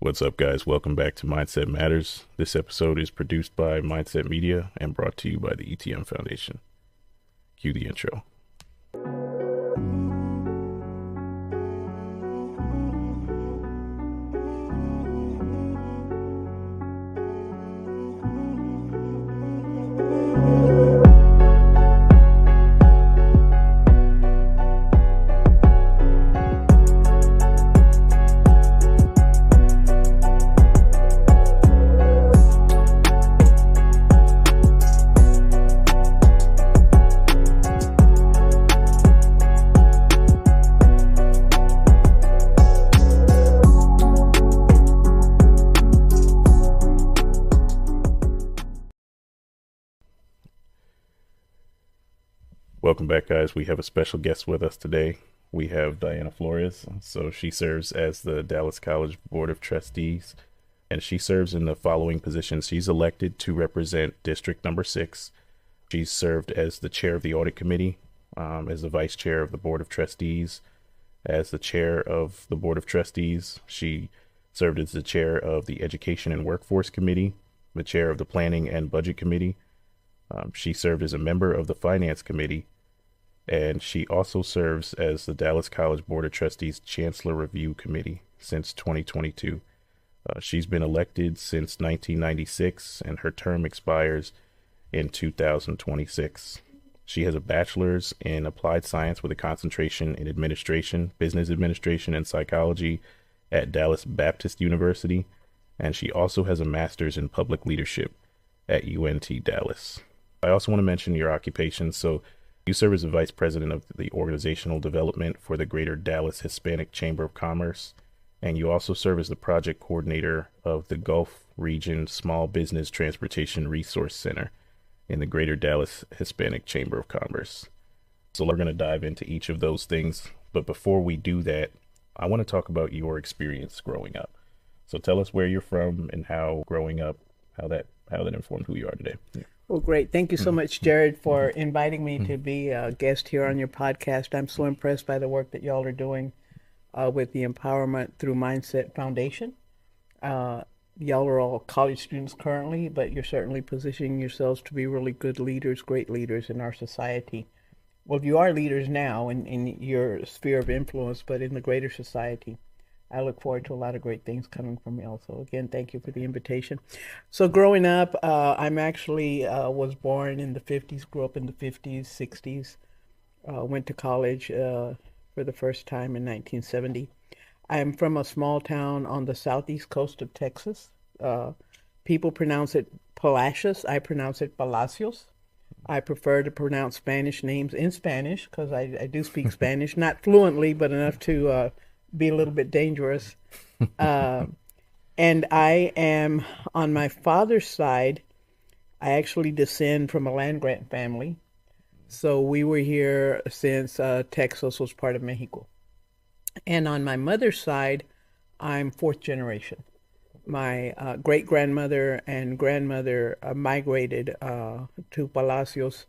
What's up, guys? Welcome back to Mindset Matters. This episode is produced by Mindset Media and brought to you by the ETMF Foundation. Cue the intro. Welcome back, guys. We have a special guest with us today. We have Diana Flores. So she serves as the Dallas College Board of Trustees, and she serves in the following positions. She's elected to represent District Number 6. She's served as the chair of the Audit Committee, as the vice chair of the Board of Trustees, as the chair of the Board of Trustees. She served as the chair of the Education and Workforce Committee, the chair of the Planning and Budget Committee. She served as a member of the Finance Committee, and she also serves as the Dallas College Board of Trustees Chancellor Review Committee since 2022. She's been elected since 1996, and her term expires in 2026. She has a bachelor's in applied science with a concentration in administration, business administration, and psychology at Dallas Baptist University, and she also has a master's in public leadership at UNT Dallas. I also want to mention your occupation. So you serve as the vice president of the organizational development for the Greater Dallas Hispanic Chamber of Commerce, and you also serve as the project coordinator of the Gulf Region Small Business Transportation Resource Center in the Greater Dallas Hispanic Chamber of Commerce. So we're going to dive into each of those things. But before we do that, I want to talk about your experience growing up. So tell us where you're from and how growing up, how that informed who you are today. Yeah. Well, great. Thank you so much, Jared, for inviting me to be a guest here on your podcast. I'm so impressed by the work that y'all are doing with the Empowerment Through Mindset Foundation. Y'all are all college students currently, but you're certainly positioning yourselves to be really good leaders, great leaders in our society. Well, you are leaders now in your sphere of influence, but in the greater society. I look forward to a lot of great things coming from y'all. So again, thank you for the invitation. So growing up, I'm actually was born in the 50s, grew up in the 50s, 60s, went to college for the first time in 1970. I am from a small town on the southeast coast of Texas. People pronounce it Palacios. I pronounce it Palacios. I prefer to pronounce Spanish names in Spanish because I do speak Spanish, not fluently, but enough to be a little bit dangerous. And I am, on my father's side, I actually descend from a land grant family. So we were here since Texas was part of Mexico. And on my mother's side, I'm fourth generation. My great-grandmother and grandmother migrated to Palacios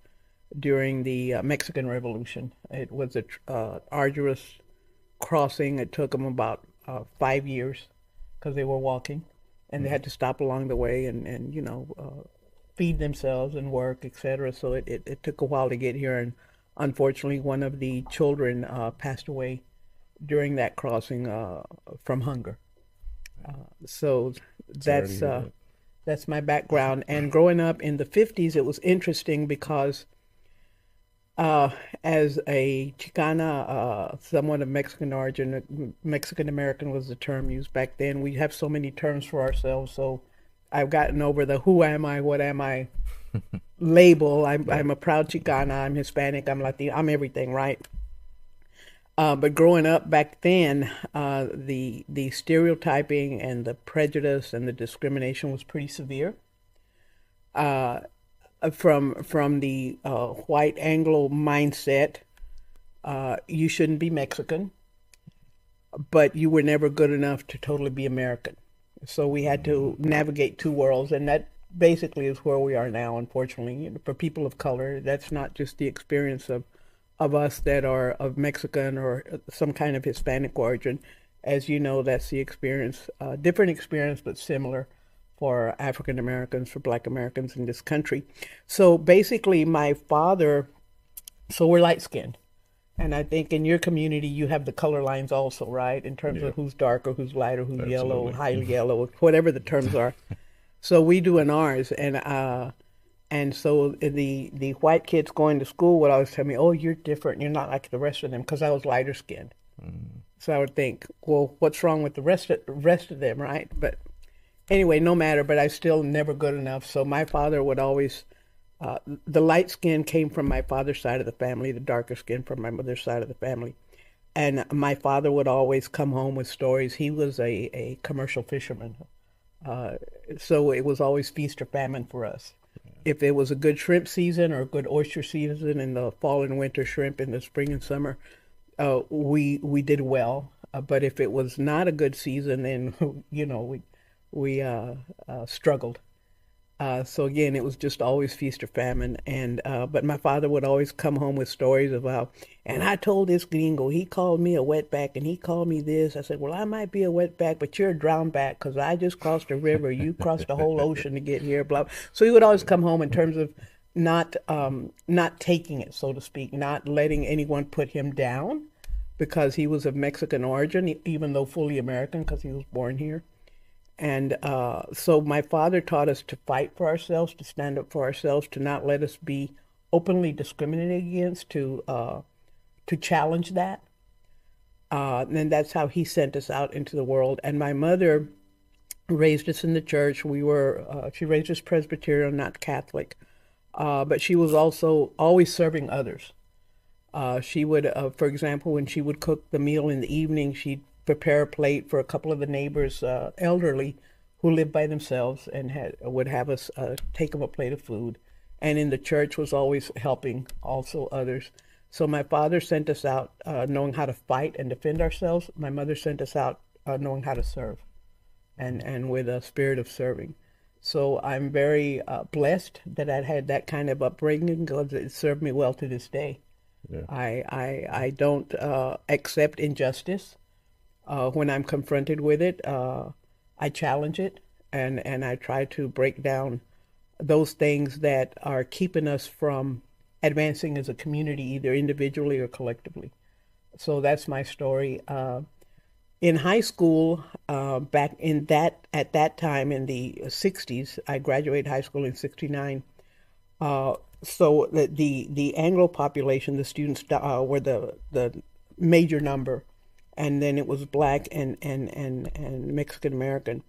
during the Mexican Revolution. It was a arduous crossing. It took them about 5 years because they were walking, and they had to stop along the way and feed themselves and work, etc. So it took a while to get here, and unfortunately one of the children passed away during that crossing from hunger. So that's my background. And growing up in the 50s, it was interesting because as a Chicana, somewhat of Mexican origin, Mexican American was the term used back then. We have so many terms for ourselves. So I've gotten over the who am I, what am I label. I'm a proud Chicana, I'm Hispanic, I'm Latino, I'm everything, right? But growing up back then, the stereotyping and the prejudice and the discrimination was pretty severe. From the white Anglo mindset, you shouldn't be Mexican, but you were never good enough to totally be American. So we had to navigate two worlds, and that basically is where we are now, unfortunately. For people of color, that's not just the experience of us that are of Mexican or some kind of Hispanic origin. As you know, that's the experience, different experience, but similar for African Americans, for Black Americans in this country. So basically, my father, so we're light skinned. And I think in your community, you have the color lines also, right? In terms Yeah, of who's darker, who's lighter, who's yellow, absolutely. highly yellow, whatever the terms are. So we do in ours, and so the white kids going to school would always tell me, "Oh, you're different. You're not like the rest of them," because I was lighter skinned. Mm, So I would think, well, what's wrong with the rest of them, right? But anyway, no matter. But I still never good enough. So my father would always, the light skin came from my father's side of the family, the darker skin from my mother's side of the family. And my father would always come home with stories. He was a commercial fisherman. Uh, so it was always feast or famine for us. If it was a good shrimp season or a good oyster season in the fall and winter, shrimp in the spring and summer, we did well. But if it was not a good season, then we struggled. So again, it was just always feast or famine. And but my father would always come home with stories about, and I told this gringo, he called me a wetback, and he called me this. I said, well, I might be a wetback, but you're a drowned back because I just crossed a river. You crossed the whole ocean to get here. Blah. So he would always come home in terms of not taking it, so to speak, not letting anyone put him down because he was of Mexican origin, even though fully American because he was born here. And so my father taught us to fight for ourselves, to stand up for ourselves, to not let us be openly discriminated against, to challenge that. And that's how he sent us out into the world. And my mother raised us in the church. She raised us Presbyterian, not Catholic, but she was also always serving others. She would, for example, when she would cook the meal in the evening, she'd prepare a plate for a couple of the neighbors, elderly, who lived by themselves, and would have us take them a plate of food. And in the church was always helping also others. So my father sent us out knowing how to fight and defend ourselves. My mother sent us out knowing how to serve, and with a spirit of serving. So I'm very blessed that I had that kind of upbringing because it served me well to this day. yeah. I don't accept injustice. When I'm confronted with it, I challenge it, and I try to break down those things that are keeping us from advancing as a community, either individually or collectively. So that's my story. In high school, back in that at that time in the '60s, I graduated high school in '69. So the Anglo population, the students were the major number, and then it was Black and Mexican American.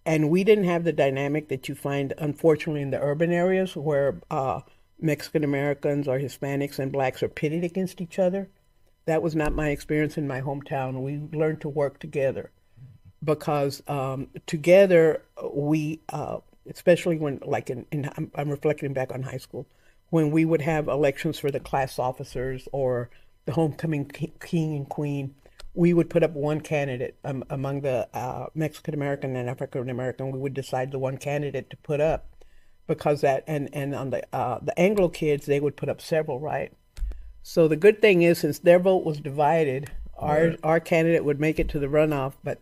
And we didn't have the dynamic that you find, unfortunately, in the urban areas where Mexican Americans or Hispanics and Blacks are pitted against each other. That was not my experience in my hometown. We learned to work together because together we, especially when, like I'm reflecting back on high school, when we would have elections for the class officers or the homecoming king and queen, we would put up one candidate among the Mexican American and African American. We would decide the one candidate to put up because that, and on the Anglo kids, they would put up several, right? So the good thing is, since their vote was divided, our candidate would make it to the runoff, but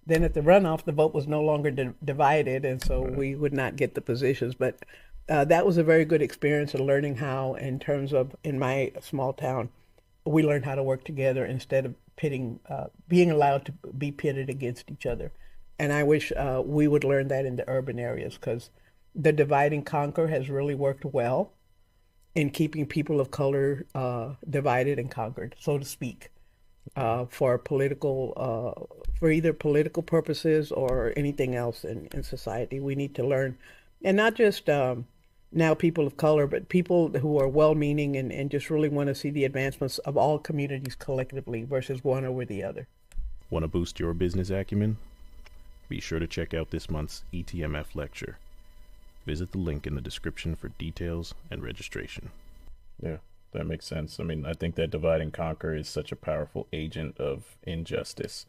then at the runoff, the vote was no longer divided, and so we would not get the positions. But that was a very good experience of learning how, in terms of, in my small town, we learned how to work together instead of being allowed to be pitted against each other. And I wish we would learn that in the urban areas, because the divide and conquer has really worked well in keeping people of color divided and conquered, so to speak, for either political purposes or anything else in society. We need to learn, and not just now people of color, but people who are well-meaning and just really want to see the advancements of all communities collectively versus one over the other. Want to boost your business acumen? Be sure to check out this month's ETMF lecture. Visit the link in the description for details and registration. Yeah, that makes sense. I mean, I think that divide and conquer is such a powerful agent of injustice.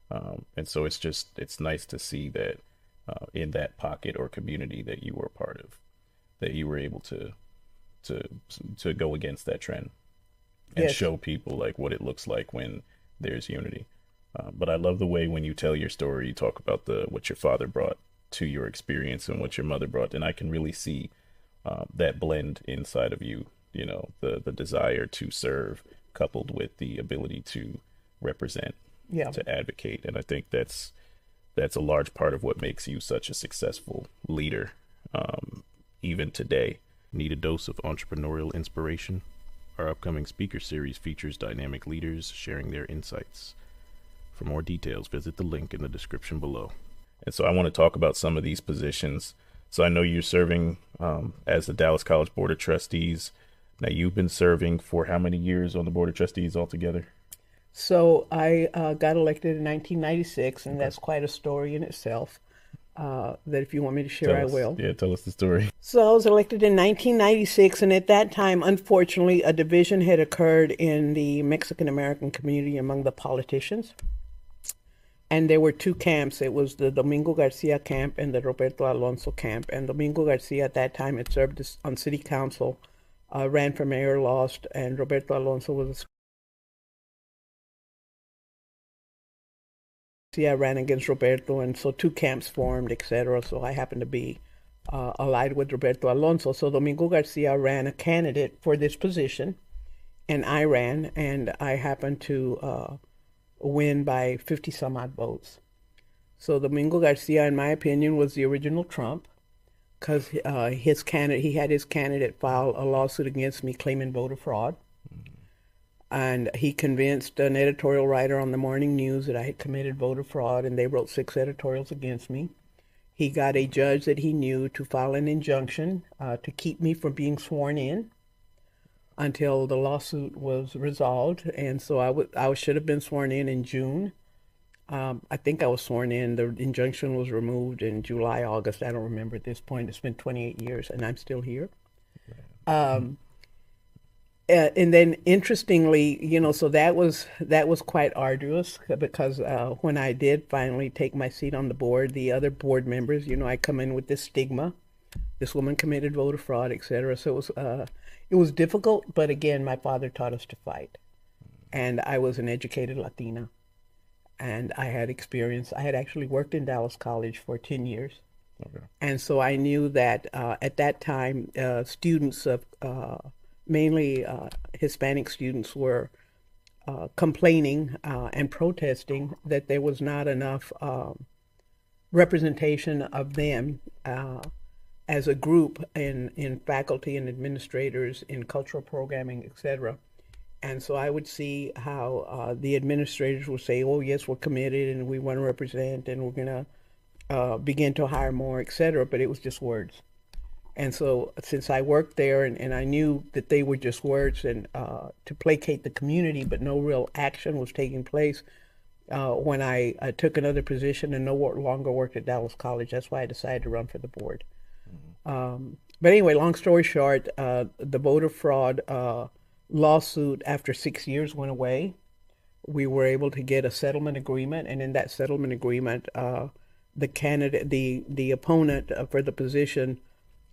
And so it's nice to see that in that pocket or community that you were a part of, that you were able to go against that trend and Yes. show people like what it looks like when there's unity. But I love the way when you tell your story, you talk about the what your father brought to your experience and what your mother brought, and I can really see that blend inside of you. You know, the desire to serve, coupled with the ability to represent, Yeah. to advocate, and I think that's a large part of what makes you such a successful leader, even today. Need a dose of entrepreneurial inspiration? Our upcoming speaker series features dynamic leaders sharing their insights. For more details, visit the link in the description below. And so I want to talk about some of these positions. So I know you're serving as the Dallas College Board of Trustees. Now, you've been serving for how many years on the Board of Trustees altogether? So I got elected in 1996, and Okay. that's quite a story in itself. That if you want me to share, Tell I us. will. Yeah, tell us the story. So I was elected in 1996, and at that time, unfortunately, a division had occurred in the Mexican American community among the politicians. And there were two camps. It was the Domingo Garcia camp and the Roberto Alonso camp. And Domingo Garcia at that time had served on city council, ran for mayor, lost, and Roberto Alonso was I ran against Roberto, and so two camps formed, etc. So I happened to be allied with Roberto Alonso. So Domingo Garcia ran a candidate for this position, and I ran, and I happened to win by 50 some odd votes. So Domingo Garcia, in my opinion, was the original Trump, because he had his candidate file a lawsuit against me claiming voter fraud. And he convinced an editorial writer on the morning news that I had committed voter fraud, and they wrote 6 editorials against me. He got a judge that he knew to file an injunction to keep me from being sworn in until the lawsuit was resolved. And so I should have been sworn in June. I think I was sworn in. The injunction was removed in July, August. I don't remember at this point. It's been 28 years, and I'm still here. And then interestingly, so that was quite arduous because when I did finally take my seat on the board, the other board members, I come in with this stigma, this woman committed voter fraud, etc. So it was difficult, but again, my father taught us to fight, and I was an educated Latina, and I had experience. I had actually worked in Dallas College for 10 years, Okay. and so I knew that at that time, students of mainly Hispanic students were complaining and protesting that there was not enough representation of them as a group in faculty and administrators, in cultural programming, etc. And so I would see how the administrators would say, oh, yes, we're committed and we want to represent and we're going to begin to hire more, etc. But it was just words. And so since I worked there and I knew that they were just words and to placate the community, but no real action was taking place, when I took another position and no longer worked at Dallas College, that's why I decided to run for the board. But anyway, long story short, the voter fraud lawsuit after 6 years went away. We were able to get a settlement agreement, and in that settlement agreement, the candidate, the opponent for the position,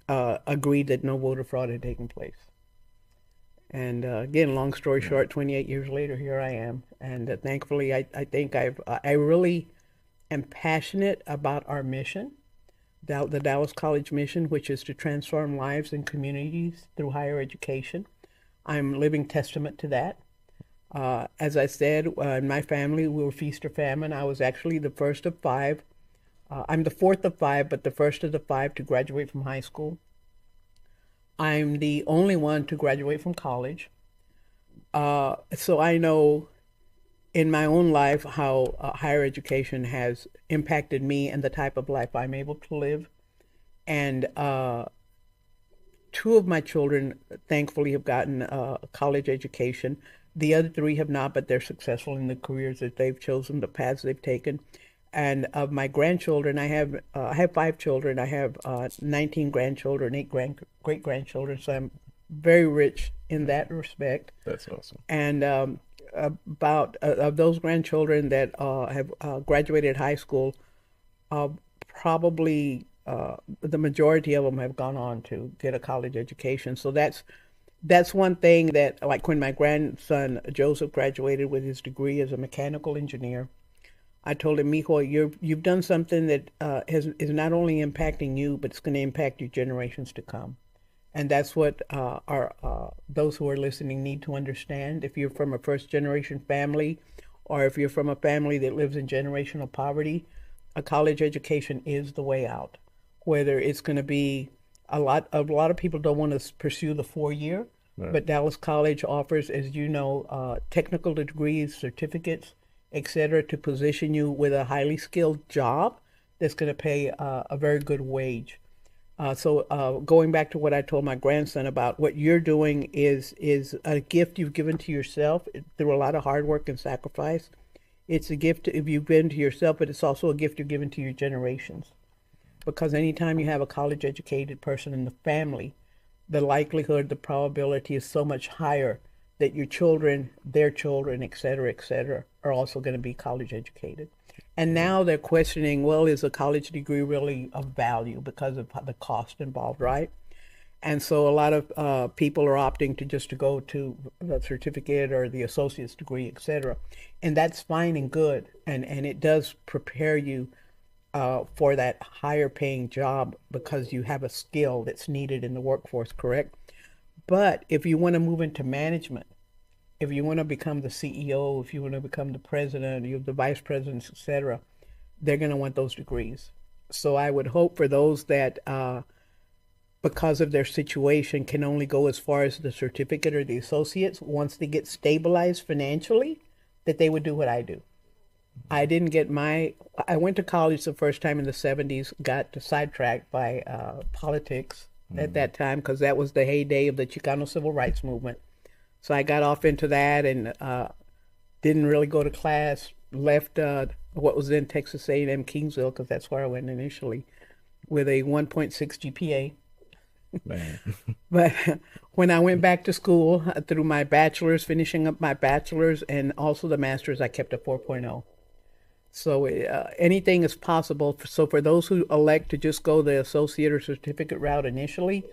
agreed that no voter fraud had taken place. And again, long story short, 28 years later, here I am. And thankfully, I think I really am passionate about our mission, the Dallas College mission, which is to transform lives and communities through higher education. I'm living testament to that. As I said, in my family, we were feast or famine. I was actually the first of 5. I'm the 4th of 5, but the first of the 5 to graduate from high school. I'm the only one to graduate from college. So I know in my own life how higher education has impacted me and the type of life I'm able to live. And 2 of my children, thankfully, have gotten a college education. The other 3 have not, but they're successful in the careers that they've chosen, the paths they've taken. And of my grandchildren, I have 5 children. I have 19 grandchildren, 8 great grandchildren. So I'm very rich in that respect. That's awesome. And about of those grandchildren that have graduated high school, probably the majority of them have gone on to get a college education. So that's one thing that, like when my grandson Joseph graduated with his degree as a mechanical engineer, I told him, Mijo, you've done something that is not only impacting you, but it's going to impact your generations to come. And that's what our those who are listening need to understand. If you're from a first generation family, or if you're from a family that lives in generational poverty, a college education is the way out. Whether it's going to be a lot of people don't want to pursue the 4 year, Right. but Dallas College offers, as you know, technical degrees, certificates, etc., to position you with a highly skilled job that's going to pay a very good wage. So going back to what I told my grandson about what you're doing is a gift you've given to yourself through a lot of hard work and sacrifice. It's a gift if you've given to yourself, but it's also a gift you're giving to your generations. Because anytime you have a college educated person in the family, the likelihood, the probability is so much higher that your children, their children, et cetera, are also going to be college educated. And now they're questioning, well, is a college degree really of value because of the cost involved, right? And so a lot of people are opting to go to the certificate or the associate's degree, et cetera. And that's fine and good. And it does prepare you for that higher paying job because you have a skill that's needed in the workforce, correct? But if you want to move into management, if you want to become the CEO, if you want to become the president, you have the vice presidents, et cetera, they're going to want those degrees. So I would hope for those that, because of their situation, can only go as far as the certificate or the associates, once they get stabilized financially, that they would do what I do. I didn't get I went to college the first time in the 70s, got sidetracked by politics at that time because that was the heyday of the Chicano civil rights movement. So I got off into that and didn't really go to class, left what was then Texas A&M Kingsville, because that's where I went initially, with a 1.6 GPA. Man. But when I went back to school, through my bachelor's, finishing up my bachelor's and also the master's, I kept a 4.0. So anything is possible. So for those who elect to just go the associate or certificate route initially,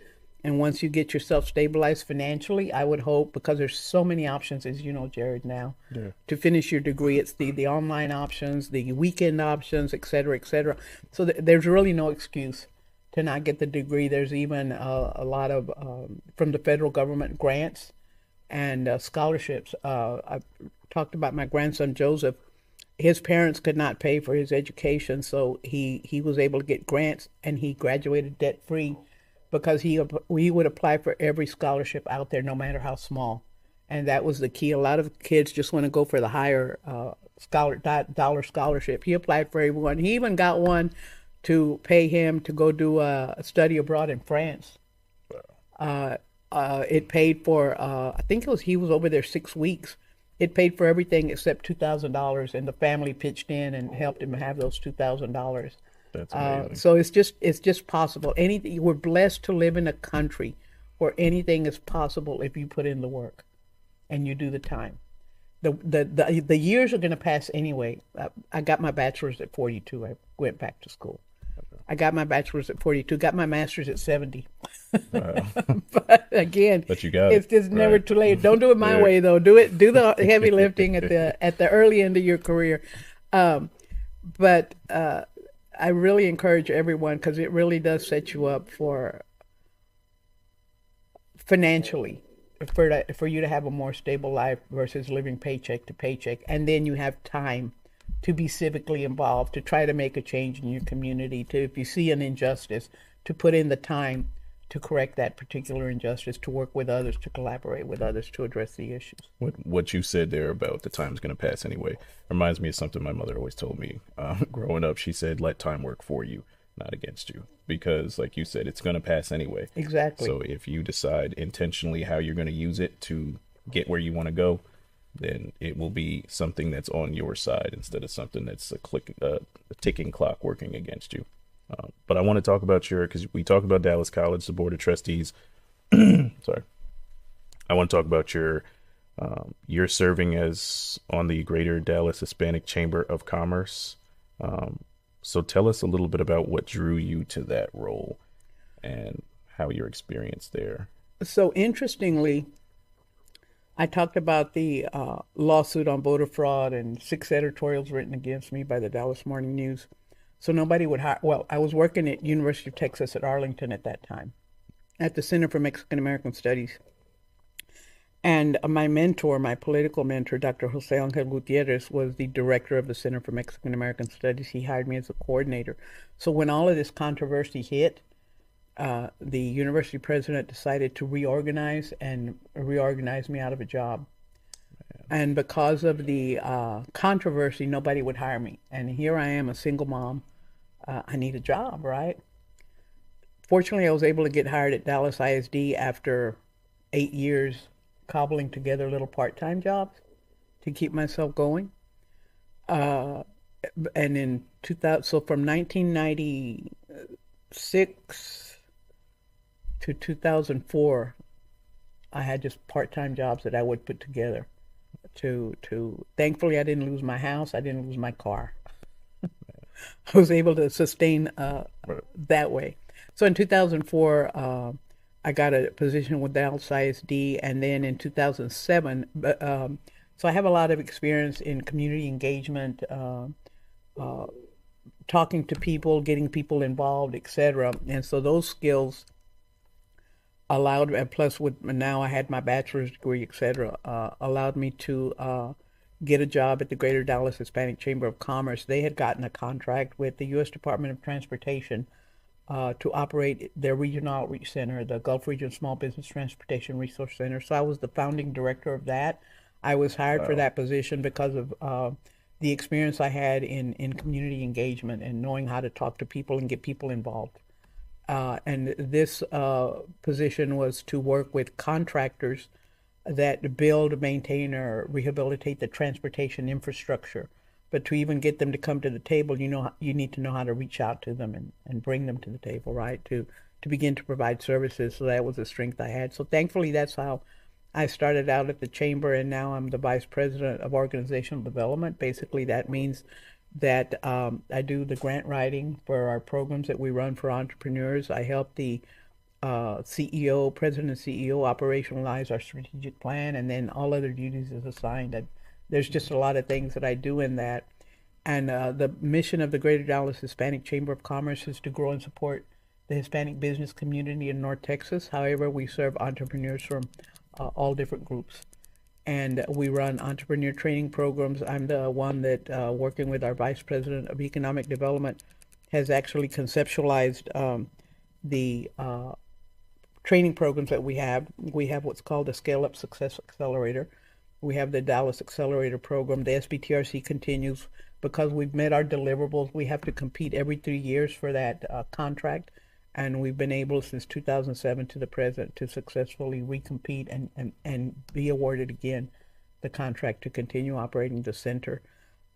and once you get yourself stabilized financially, I would hope, because there's so many options, as you know, Jared, now, to finish your degree. It's the online options, the weekend options, et cetera, et cetera. So there's really no excuse to not get the degree. There's even a lot of, from the federal government, grants and scholarships. I've talked about my grandson, Joseph. His parents could not pay for his education, so he was able to get grants, and he graduated debt-free because he would apply for every scholarship out there, no matter how small. And that was the key. A lot of kids just want to go for the higher dollar scholarship. He applied for everyone. He even got one to pay him to go do a study abroad in France. It paid for, I think he was over there 6 weeks. It paid for everything except $2,000, and the family pitched in and helped him have those $2,000. That's amazing. So it's just possible. Anything, we're blessed to live in a country where anything is possible if you put in the work and you do the time. The years are going to pass anyway. I got my bachelor's at 42. I went back to school. I got my bachelor's at 42. Got my master's at 70. But again, But you got it's just never too late. Don't do it my way though. Do the heavy lifting at the early end of your career. But I really encourage everyone, because it really does set you up for financially, for you to have a more stable life versus living paycheck to paycheck. And then you have time to be civically involved, to try to make a change in your community, to, if you see an injustice, to put in the time to correct that particular injustice, to work with others, to collaborate with others to address the issues. What you said there about the time's going to pass anyway reminds me of something my mother always told me. Growing up, she said, let time work for you, not against you. Because like you said, it's going to pass anyway. Exactly. So if you decide intentionally how you're going to use it to get where you want to go, then it will be something that's on your side instead of something that's a ticking clock working against you. But I want to talk about because we talked about Dallas College, the Board of Trustees. Sorry. I want to talk about you're serving as on the Greater Dallas Hispanic Chamber of Commerce. So tell us a little bit about what drew you to that role and how your experience there. So interestingly, I talked about the lawsuit on voter fraud and 6 editorials written against me by the Dallas Morning News. So nobody would hire. Well, I was working at University of Texas at Arlington at that time, at the Center for Mexican American Studies. And my mentor, my political mentor, Dr. Jose Angel Gutierrez, was the director of the Center for Mexican American Studies. He hired me as a coordinator. So when all of this controversy hit, the university president decided to reorganize me out of a job. And because of the controversy, nobody would hire me. And here I am, a single mom. I need a job, right? Fortunately, I was able to get hired at Dallas ISD after 8 years cobbling together little part-time jobs to keep myself going. And in 2000, so from 1996 to 2004, I had just part-time jobs that I would put together. Thankfully, I didn't lose my house. I didn't lose my car. I was able to sustain that way. So in 2004, I got a position with Dallas ISD, and then in 2007, so I have a lot of experience in community engagement, talking to people, getting people involved, etc. And so those skills allowed, and plus with now I had my bachelor's degree, etc., allowed me to get a job at the Greater Dallas Hispanic Chamber of Commerce. They had gotten a contract with the U.S. Department of Transportation to operate their regional outreach center, the Gulf Region Small Business Transportation Resource Center. So I was the founding director of that. I was hired for that position because of the experience I had in community engagement and knowing how to talk to people and get people involved. And this position was to work with contractors that build, maintain, or rehabilitate the transportation infrastructure. But to even get them to come to the table, you need to know how to reach out to them and bring them to the table, right? To begin to provide services. So that was a strength I had. So thankfully, that's how I started out at the chamber, and now I'm the vice president of organizational development. Basically, that means that I do the grant writing for our programs that we run for entrepreneurs. I help the president and CEO operationalize our strategic plan, and then all other duties is assigned. There's just a lot of things that I do in that. And the mission of the Greater Dallas Hispanic Chamber of Commerce is to grow and support the Hispanic business community in North Texas. However, we serve entrepreneurs from all different groups. And we run entrepreneur training programs. I'm the one that, working with our Vice President of Economic Development, has actually conceptualized the training programs that we have. We have what's called the Scale Up Success Accelerator. We have the Dallas Accelerator Program. The SBTRC continues. Because we've met our deliverables, we have to compete every 3 years for that contract. And we've been able since 2007 to the present to successfully recompete and be awarded again the contract to continue operating the center.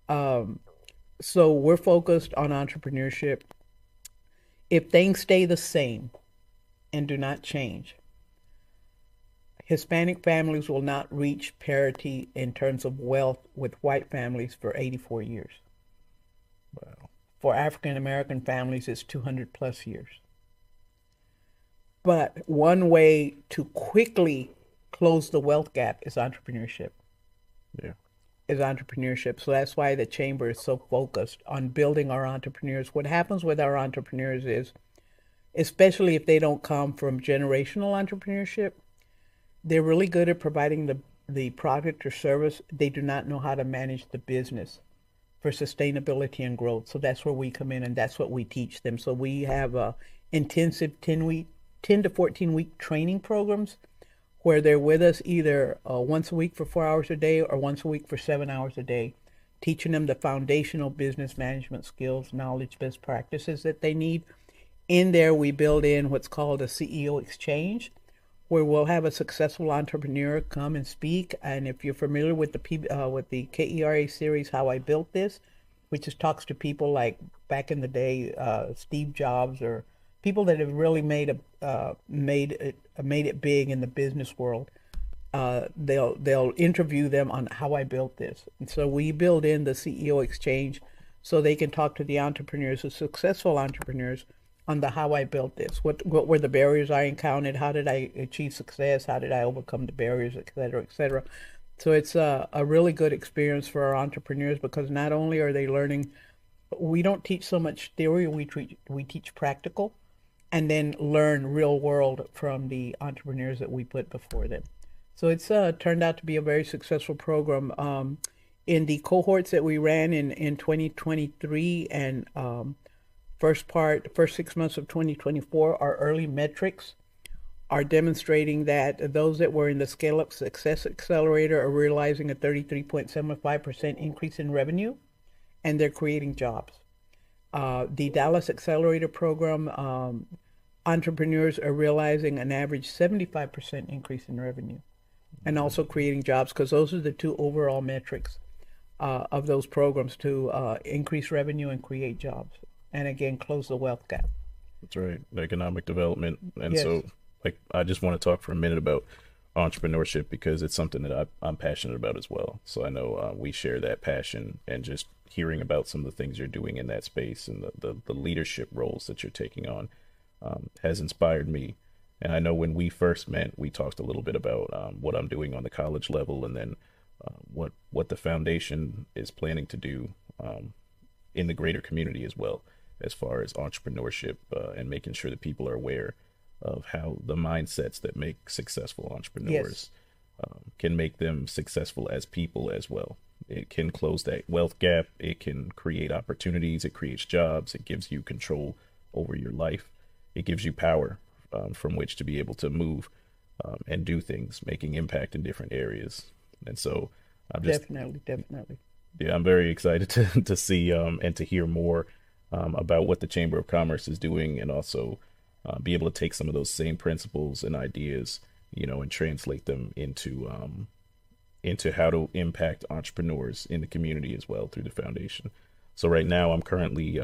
So we're focused on entrepreneurship. If things stay the same and do not change, Hispanic families will not reach parity in terms of wealth with white families for 84 years. Wow. For African American families, it's 200 plus years. But one way to quickly close the wealth gap is entrepreneurship. Yeah. Is entrepreneurship. So that's why the chamber is so focused on building our entrepreneurs. What happens with our entrepreneurs is, especially if they don't come from generational entrepreneurship, they're really good at providing the product or service. They do not know how to manage the business for sustainability and growth. So that's where we come in, and that's what we teach them. So we have intensive 10 to 14-week training programs where they're with us either once a week for 4 hours a day or once a week for 7 hours a day, teaching them the foundational business management skills, knowledge, best practices that they need. In there, we build in what's called a CEO exchange, where we'll have a successful entrepreneur come and speak. And if you're familiar with the KERA series, How I Built This, which just talks to people like back in the day, Steve Jobs, or people that have really made it big in the business world, they'll interview them on how I built this. And so we build in the CEO exchange so they can talk to the entrepreneurs, the successful entrepreneurs, on the how I built this. What were the barriers I encountered? How did I achieve success? How did I overcome the barriers, et cetera, et cetera. So it's a really good experience for our entrepreneurs because not only are they learning, we don't teach so much theory, we teach practical and then learn real world from the entrepreneurs that we put before them. So it's turned out to be a very successful program. In the cohorts that we ran in 2023 and first 6 months of 2024, our early metrics are demonstrating that those that were in the Scale Up Success Accelerator are realizing a 33.75% increase in revenue, and they're creating jobs. The Dallas Accelerator program, entrepreneurs are realizing an average 75% increase in revenue and also creating jobs because those are the two overall metrics of those programs to increase revenue and create jobs. And again, close the wealth gap. That's right. Economic development. And Yes. so, like, I just want to talk for a minute about entrepreneurship because it's something that I'm passionate about as well. So I know we share that passion, and just hearing about some of the things you're doing in that space and the leadership roles that you're taking on has inspired me. And I know when we first met, we talked a little bit about what I'm doing on the college level, and then what the foundation is planning to do in the greater community as well, as far as entrepreneurship and making sure that people are aware of how the mindsets that make successful entrepreneurs can make them successful as people as well. It can close that wealth gap. It can create opportunities. It creates jobs. It gives you control over your life. It gives you power from which to be able to move and do things, making impact in different areas. And so I'm just Definitely. yeah, I'm very excited to see and to hear more about what the Chamber of Commerce is doing, and also be able to take some of those same principles and ideas, and translate them into how to impact entrepreneurs in the community as well through the foundation. So right now, I'm currently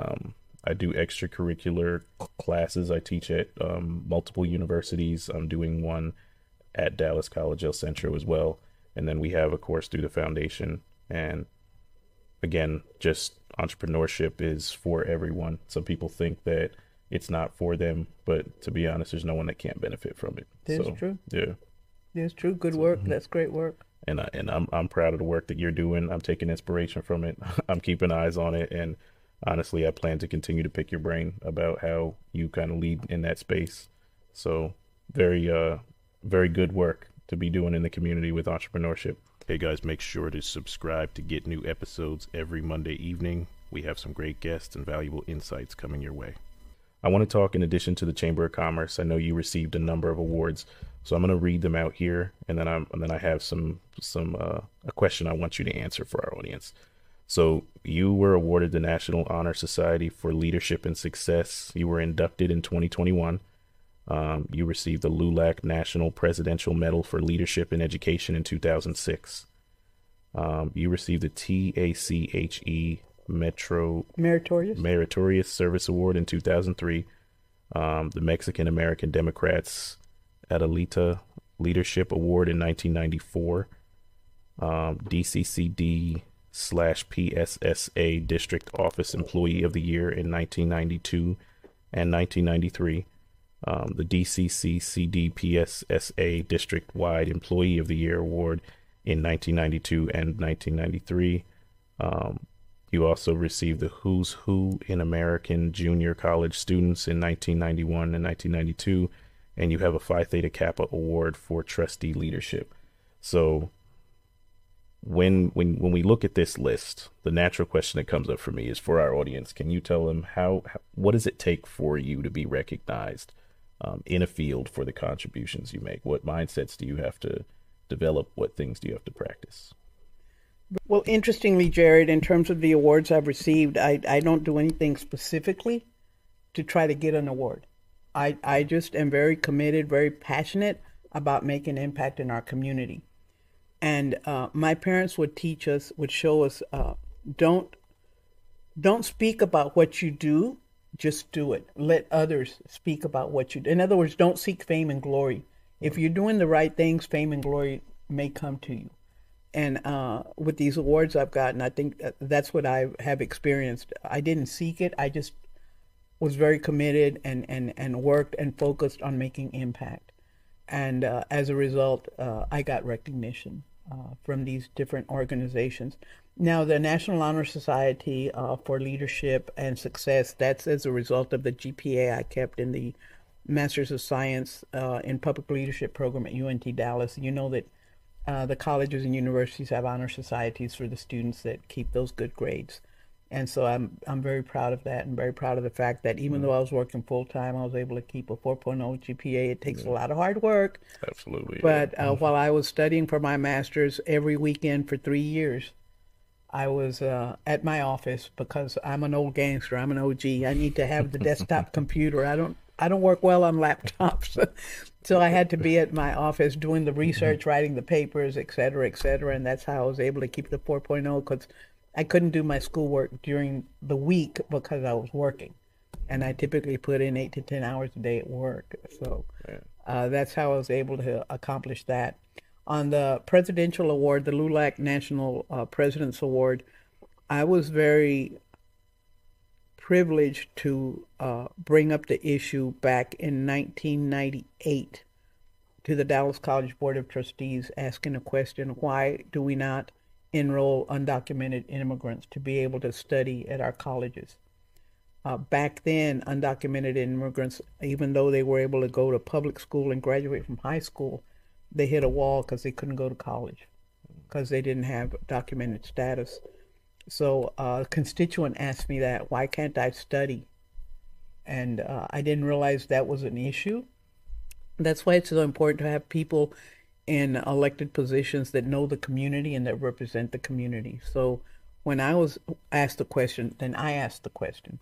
I do extracurricular classes. I teach at multiple universities. I'm doing one at Dallas College El Centro as well, and then we have a course through the foundation. And again, just entrepreneurship is for everyone. Some people think that it's not for them, but to be honest, there's no one that can't benefit from it. That's true. Yeah. That's true. Good work. That's great work. And I'm proud of the work that you're doing. I'm taking inspiration from it. I'm keeping eyes on it, and honestly, I plan to continue to pick your brain about how you kind of lead in that space. So very good work to be doing in the community with entrepreneurship. Hey guys, make sure to subscribe to get new episodes every Monday evening. We have some great guests and valuable insights coming your way. I want to talk in addition to the Chamber of Commerce. I know you received a number of awards, so I'm going to read them out here, and then I have a question I want you to answer for our audience. So you were awarded the National Honor Society for Leadership and Success. You were inducted in 2021. You received the LULAC National Presidential Medal for Leadership in Education in 2006. You received the TACHE Meritorious Service Award in 2003. The Mexican American Democrats Adelita Leadership Award in 1994. DCCD/PSSA District Office Employee of the Year in 1992 and 1993. The DCCCD/PSSA District-Wide Employee of the Year Award in 1992 and 1993. You also received the Who's Who in American Junior College Students in 1991 and 1992, and you have a Phi Theta Kappa Award for Trustee Leadership. So when we look at this list, the natural question that comes up for me is for our audience. Can you tell them what does it take for you to be recognized in a field for the contributions you make? What mindsets do you have to develop? What things do you have to practice? Well, interestingly, Jared, in terms of the awards I've received, I don't do anything specifically to try to get an award. I just am very committed, very passionate about making an impact in our community. And my parents would show us, don't speak about what you do, just do it. Let others speak about what you do. In other words, don't seek fame and glory. If you're doing the right things, fame and glory may come to you. And with these awards I've gotten, I think that's what I have experienced. I didn't seek it. I just was very committed and worked and focused on making impact. And as a result, I got recognition from these different organizations. Now, the National Honor Society for Leadership and Success, that's as a result of the GPA I kept in the Masters of Science in Public Leadership program at UNT Dallas. You know that the colleges and universities have honor societies for the students that keep those good grades. And so I'm very proud of that, and very proud of the fact that even though I was working full time, I was able to keep a 4.0 GPA. It takes a lot of hard work. Absolutely. But while I was studying for my master's every weekend for 3 years, I was at my office because I'm an old gangster. I'm an OG. I need to have the desktop computer. I don't work well on laptops. So I had to be at my office doing the research, writing the papers, et cetera, and that's how I was able to keep the 4.0, because I couldn't do my schoolwork during the week because I was working. And I typically put in 8 to 10 hours a day at work. So that's how I was able to accomplish that. On the presidential award, the LULAC National President's Award, I was very privileged to bring up the issue back in 1998 to the Dallas College Board of Trustees, asking a question: why do we not enroll undocumented immigrants to be able to study at our colleges? Back then, undocumented immigrants, even though they were able to go to public school and graduate from high school, they hit a wall because they couldn't go to college because they didn't have documented status. So a constituent asked me that, why can't I study? And I didn't realize that was an issue. That's why it's so important to have people in elected positions that know the community and that represent the community. So when I was asked the question, then I asked the question.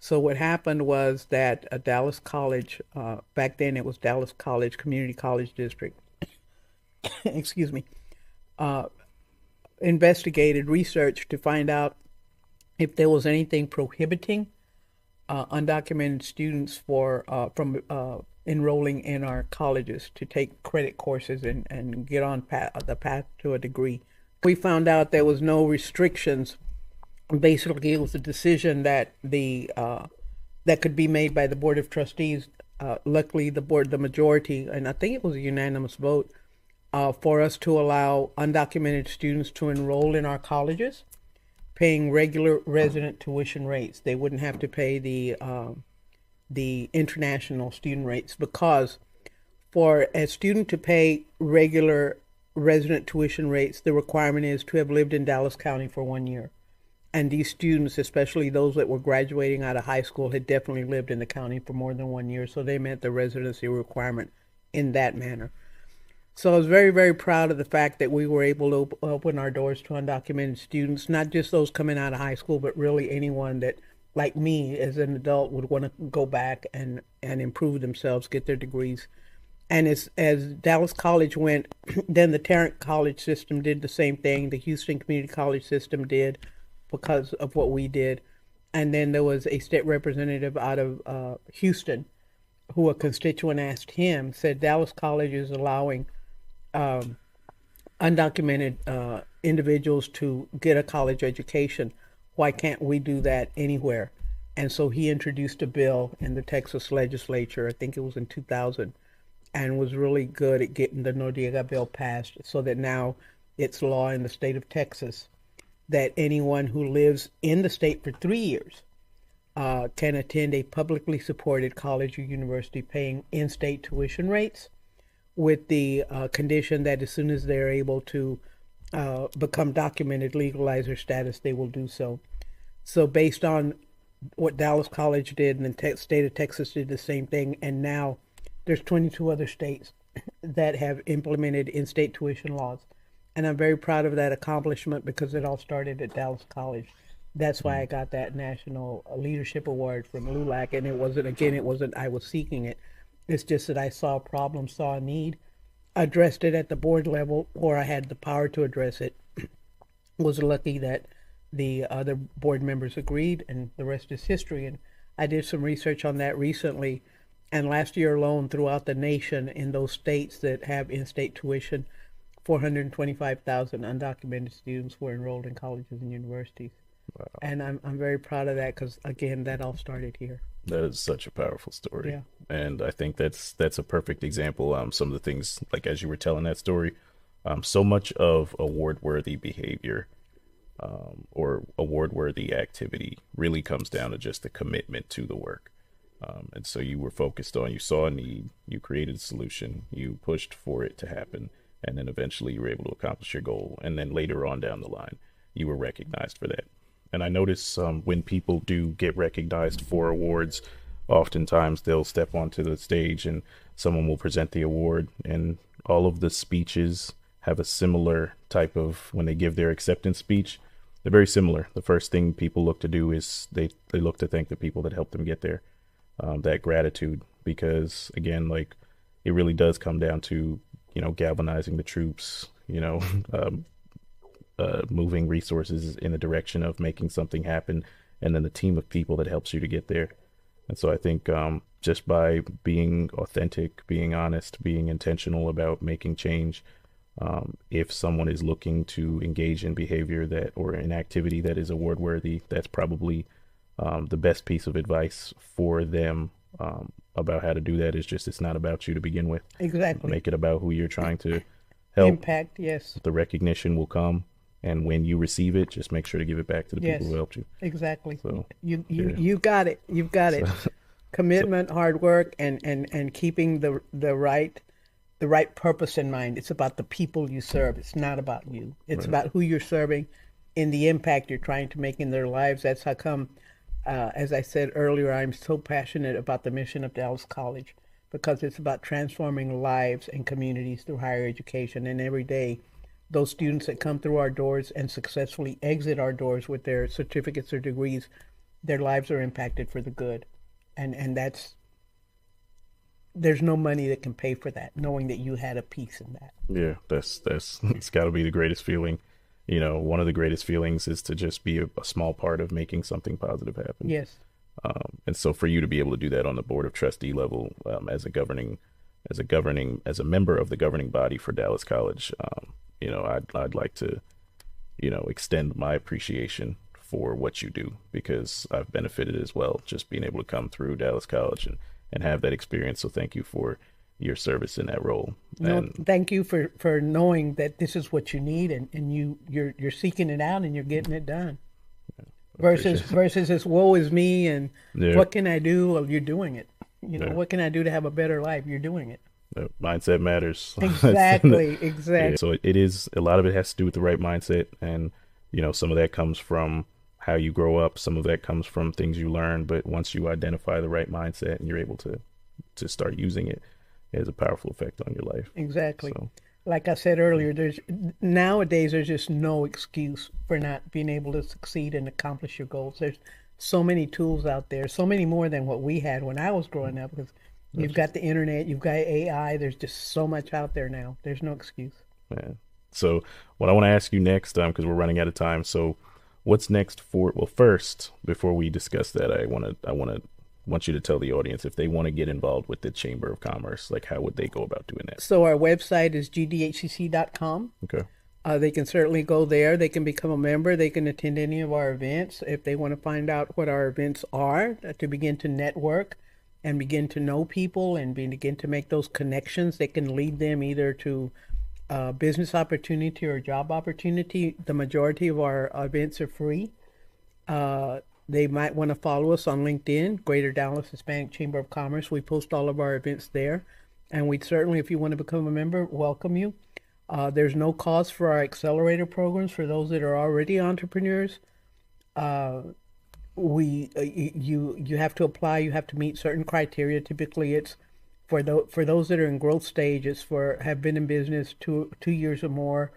So what happened was that a Dallas College, back then it was Dallas College, Community College District, excuse me, investigated, researched to find out if there was anything prohibiting undocumented students from enrolling in our colleges to take credit courses and get on the path to a degree. We found out there was no restrictions. Basically, it was a decision that that could be made by the Board of Trustees. Luckily, the majority, and I think it was a unanimous vote, for us to allow undocumented students to enroll in our colleges, paying regular resident tuition rates. They wouldn't have to pay the international student rates, because for a student to pay regular resident tuition rates, the requirement is to have lived in Dallas County for 1 year. And these students, especially those that were graduating out of high school, had definitely lived in the county for more than 1 year. So they met the residency requirement in that manner. So I was very, very proud of the fact that we were able to open our doors to undocumented students, not just those coming out of high school, but really anyone that, like me, as an adult, would want to go back and improve themselves, get their degrees. And as Dallas College went, then the Tarrant College system did the same thing. The Houston Community College system did, because of what we did. And then there was a state representative out of Houston who a constituent asked him, said Dallas College is allowing undocumented individuals to get a college education. Why can't we do that anywhere? And so he introduced a bill in the Texas legislature, I think it was in 2000, and was really good at getting the Noriega bill passed, so that now it's law in the state of Texas that anyone who lives in the state for 3 years can attend a publicly supported college or university paying in-state tuition rates, with the condition that as soon as they're able to become documented, legalize their status, they will do so. So based on what Dallas College did, and the state of Texas did the same thing, and now there's 22 other states that have implemented in-state tuition laws. And I'm very proud of that accomplishment because it all started at Dallas College. That's why I got that National Leadership Award from LULAC. And it wasn't I was seeking it. It's just that I saw a problem, saw a need, addressed it at the board level, or I had the power to address it. Was lucky that the other board members agreed, and the rest is history. And I did some research on that recently. And last year alone, throughout the nation, in those states that have in-state tuition, 425,000 undocumented students were enrolled in colleges and universities. Wow. And I'm very proud of that because, again, that all started here. That is such a powerful story. Yeah, And I think that's a perfect example. Some of the things, like as you were telling that story, so much of award-worthy behavior or award-worthy activity really comes down to just the commitment to the work. And so you were focused on, you saw a need, you created a solution, you pushed for it to happen, and then eventually you were able to accomplish your goal. And then later on down the line, you were recognized for that. And I notice when people do get recognized for awards, oftentimes they'll step onto the stage and someone will present the award, and all of the speeches have a similar type of, when they give their acceptance speech, they're very similar. The first thing people look to do is they look to thank the people that helped them get there, that gratitude, because again, like it really does come down to, galvanizing the troops, moving resources in the direction of making something happen, and then the team of people that helps you to get there. And so I think just by being authentic, being honest, being intentional about making change, if someone is looking to engage in behavior that or an activity that is award worthy, that's probably the best piece of advice for them about how to do that. Is just, it's not about you to begin with. exactly. Make it about who you're trying to help. Impact, yes, The recognition will come, and when you receive it, just make sure to give it back to the yes, people who helped you. exactly. So You yeah. you got it. You've got it. Commitment, hard work, and keeping the right purpose in mind. It's about the people you serve. It's not about you. It's Right. about who you're serving and the impact you're trying to make in their lives. That's how come, as I said earlier, I'm so passionate about the mission of Dallas College, because it's about transforming lives and communities through higher education. And every day, those students that come through our doors and successfully exit our doors with their certificates or degrees, their lives are impacted for the good. And that's, there's no money that can pay for that, knowing that you had a piece in that. Yeah, that's it's got to be the greatest feeling. One of the greatest feelings is to just be a small part of making something positive happen. Yes. And so for you to be able to do that on the board of trustee level, as a member of the governing body for Dallas College, I'd like to, extend my appreciation for what you do, because I've benefited as well, just being able to come through Dallas College and have that experience. So thank you for your service in that role. No, And thank you for knowing that this is what you need, and you're seeking it out and you're getting it done. Versus appreciate it. versus this woe is me and Yeah, what can I do? Well, you're doing it. yeah. What can I do to have a better life? You're doing it. Mindset matters. Exactly, Yeah, exactly. so it is, a lot of it has to do with the right mindset, and some of that comes from how you grow up, some of that comes from things you learn, but once you identify the right mindset and you're able to start using it, it has a powerful effect on your life. Exactly. So Like I said earlier, there's just no excuse for not being able to succeed and accomplish your goals. There's so many tools out there, so many more than what we had when I was growing up, because you've got the internet, you've got AI, there's just so much out there now. There's no excuse. yeah. So what I want to ask you next, because we're running out of time, so what's next for, well, first, before we discuss that, I want you to tell the audience, if they want to get involved with the Chamber of Commerce, like how would they go about doing that? So our website is gdhcc.com. Okay. They can certainly go there. They can become a member. They can attend any of our events. If they want to find out what our events are, to begin to network and begin to know people and begin to make those connections, they can lead them either to business opportunity or job opportunity. The majority of our events are free. They might want to follow us on LinkedIn, Greater Dallas Hispanic Chamber of Commerce. We post all of our events there. And we'd certainly, if you want to become a member, welcome you. There's no cost for our accelerator programs for those that are already entrepreneurs. You have to apply. You have to meet certain criteria. Typically, it's for those that are in growth stages, for have been in business 2 years or more.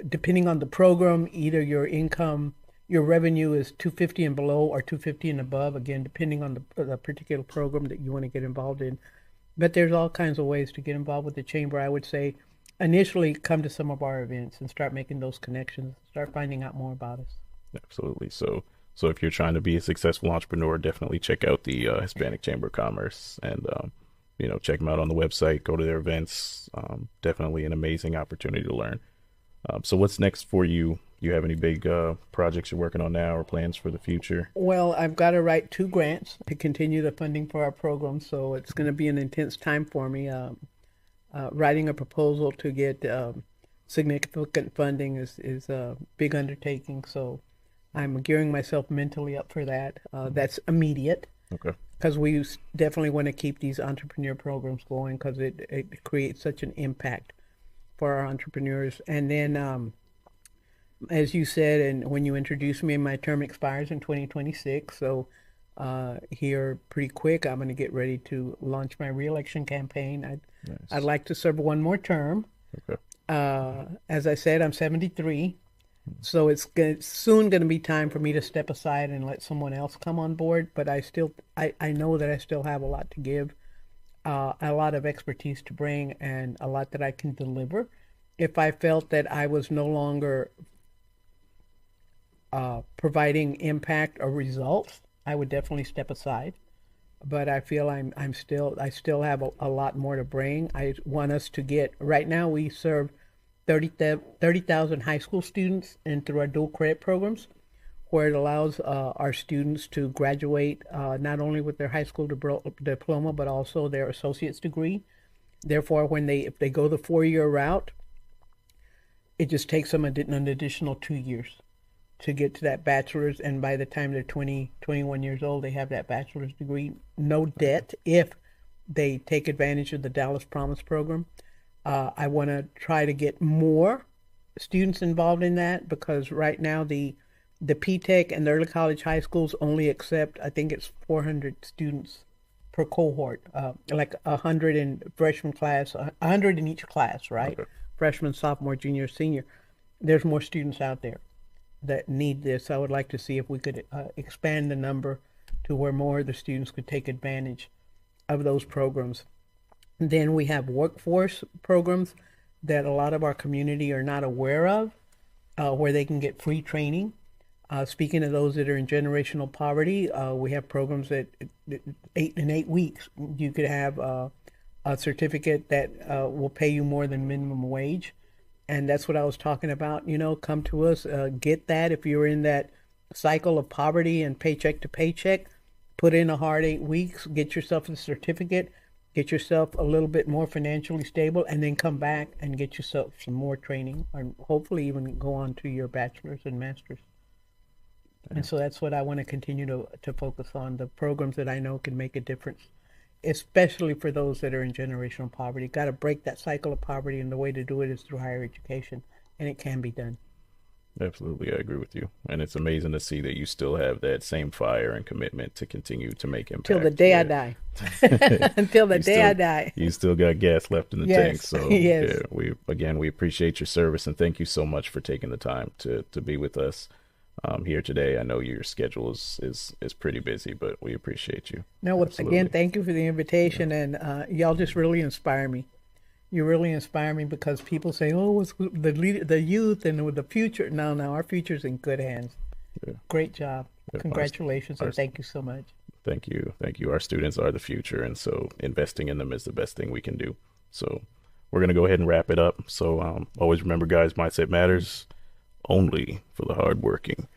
Depending on the program, either your income, your revenue is 250 and below or 250 and above. Again, depending on the particular program that you want to get involved in. But there's all kinds of ways to get involved with the chamber. I would say initially come to some of our events and start making those connections, start finding out more about us. Absolutely. So if you're trying to be a successful entrepreneur, definitely check out the Hispanic Chamber of Commerce, and check them out on the website. Go to their events. Definitely an amazing opportunity to learn. So what's next for you? You have any big projects you're working on now or plans for the future? Well, I've got to write 2 grants to continue the funding for our program, so it's going to be an intense time for me. Writing a proposal to get significant funding is a big undertaking, so I'm gearing myself mentally up for that. That's immediate Okay. because we definitely want to keep these entrepreneur programs going because it creates such an impact for our entrepreneurs. And then, as you said, and when you introduced me, my term expires in 2026. So here, pretty quick, I'm going to get ready to launch my reelection campaign. I'd Nice. like to serve one more term. Okay. As I said, I'm 73. So soon going to be time for me to step aside and let someone else come on board. But I know that I still have a lot to give, a lot of expertise to bring, and a lot that I can deliver. If I felt that I was no longer providing impact or results, I would definitely step aside. But I feel I still have a lot more to bring. I want us to get right now. We serve 30,000 high school students and through our dual credit programs, where it allows our students to graduate not only with their high school diploma but also their associate's degree. Therefore, if they go the 4-year route, it just takes them an additional 2 years to get to that bachelor's, and by the time they're 20, 21 years old, they have that bachelor's degree, no debt, if they take advantage of the Dallas Promise program. I want to try to get more students involved in that because right now the P-TECH and the early college high schools only accept, I think it's 400 students per cohort, like 100 in freshman class, 100 in each class, right? Okay. Freshman, sophomore, junior, senior. There's more students out there that need this. I would like to see if we could expand the number to where more of the students could take advantage of those programs. And then we have workforce programs that a lot of our community are not aware of, where they can get free training. Speaking of those that are in generational poverty, we have programs that in 8 weeks you could have a certificate that will pay you more than minimum wage. And that's what I was talking about. Come to us, get that. If you're in that cycle of poverty and paycheck to paycheck, put in a hard 8 weeks, get yourself a certificate, get yourself a little bit more financially stable, and then come back and get yourself some more training, and hopefully even go on to your bachelor's and master's. And so that's what I want to continue to focus on, the programs that I know can make a difference, especially for those that are in generational poverty. Got to break that cycle of poverty, and the way to do it is through higher education, and it can be done. Absolutely, I agree with you. And it's amazing to see that you still have that same fire and commitment to continue to make impact. Till the day I die. Until the day I die. You still got gas left in the Yes. tank. So Yes. yeah, we appreciate your service and thank you so much for taking the time to be with us here today. I know your schedule is pretty busy, but we appreciate you. No, well, Absolutely. again, thank you for the invitation, and y'all just really inspire me. You really inspire me because people say, "Oh, it's the youth and the future." No, our future's in good hands. Yeah. Great job. Yeah, Congratulations, our- and thank you so much. Thank you. Thank you. Our students are the future, and so investing in them is the best thing we can do. So we're going to go ahead and wrap it up. So always remember, guys, mindset matters only for the hardworking.